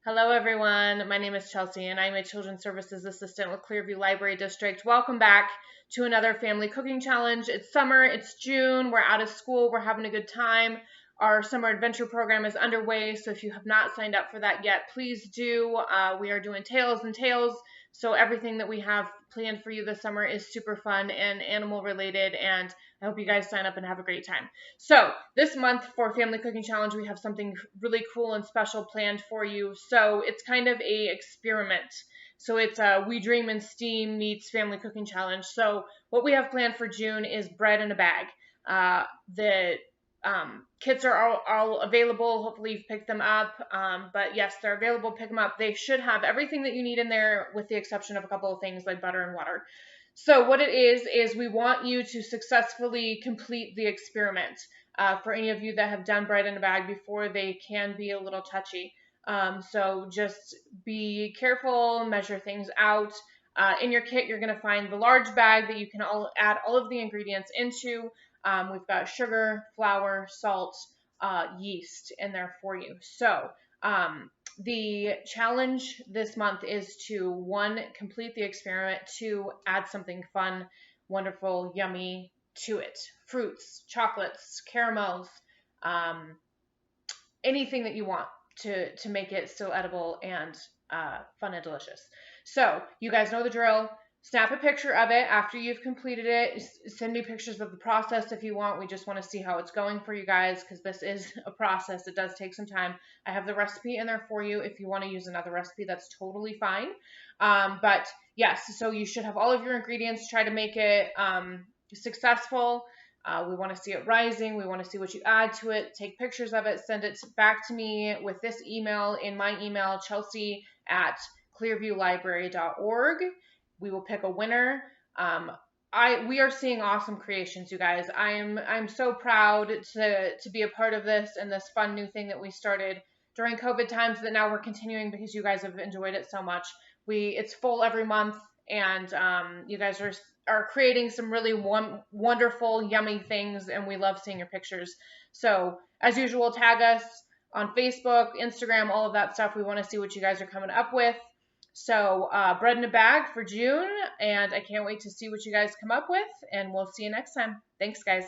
Hello, everyone. My name is Chelsey, and I'm a Children's Services Assistant with Clearview Library District. Welcome back to another family cooking challenge. It's summer, it's June, we're out of school, we're having a good time. Our summer adventure program is underway, so if you have not signed up for that yet, please do. We are doing Tales and Tales, so everything that we have planned for you this summer is super fun and animal related, and I hope you guys sign up and have a great time. So this month for Family Cooking Challenge, we have something really cool and special planned for you. So it's kind of a experiment. So it's We Dream and Steam meets Family Cooking Challenge. So what we have planned for June is bread in a bag. The kits are all available. Hopefully you've picked them up. But yes, they're available. Pick them up. They should have everything that you need in there with the exception of a couple of things like butter and water. So what it is we want you to successfully complete the experiment. For any of you that have done bread in a bag before, they can be a little touchy. So just be careful, measure things out. In your kit, you're going to find the large bag that you can add all of the ingredients into. We've got sugar, flour, salt, yeast in there for you. So the challenge this month is to, 1, complete the experiment, 2, add something fun, wonderful, yummy to it. Fruits, chocolates, caramels, anything that you want to make it still edible and fun and delicious. So you guys know the drill. Snap a picture of it after you've completed it. Send me pictures of the process if you want. We just want to see how it's going for you guys because this is a process. It does take some time. I have the recipe in there for you. If you want to use another recipe, that's totally fine. But yes, so you should have all of your ingredients. Try to make it successful. We want to see it rising. We want to see what you add to it. Take pictures of it. Send it back to me with this email in my email, chelsey@clearviewlibrary.org. We will pick a winner. We are seeing awesome creations, you guys. I'm so proud to be a part of this and this fun new thing that we started during COVID times that now we're continuing because you guys have enjoyed it so much. It's full every month, and you guys are creating some really wonderful, yummy things, and we love seeing your pictures. So as usual, tag us on Facebook, Instagram, all of that stuff. We want to see what you guys are coming up with. So bread in a bag for June, and I can't wait to see what you guys come up with, and we'll see you next time. Thanks, guys.